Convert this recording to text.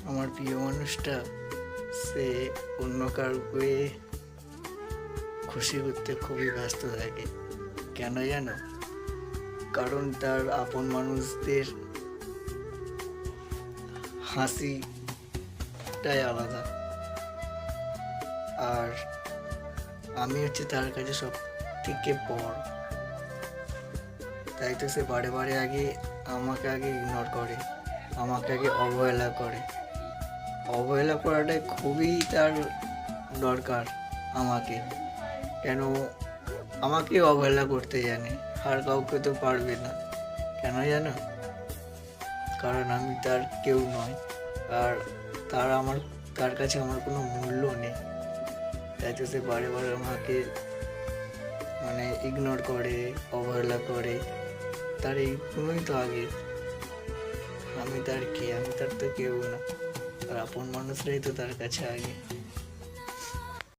আমার প্রিয় মানুষটা সে অন্য কাউকে খুশি করতে খুবই ব্যস্ত থাকে। কেন জানো? কারণ তার আপন মানুষদের হাসিটাই আলাদা। আর আমি হচ্ছে তার কাছে সব থেকে বড়, তাই তো সে বারে বারে আমাকে ইগনোর করে, আমাকে অবহেলা করে। অবহেলা করাটাই খুবই তার দরকার আমাকে। কেন? আমাকে অবহেলা করতে জানে, আর কাউকে তো পারবে না। কেন জানো? কারণ আমি তার কেউ নয়, আর তার কাছে আমার কোনো মূল্য নেই। তাই তো সে বারে বারে আমাকে ইগনোর করে, অবহেলা করে। তার এইগুলোই তো আগে। আমি তার তো কেউ না। আর আপন মানুষরাই তো তার কাছে আগে।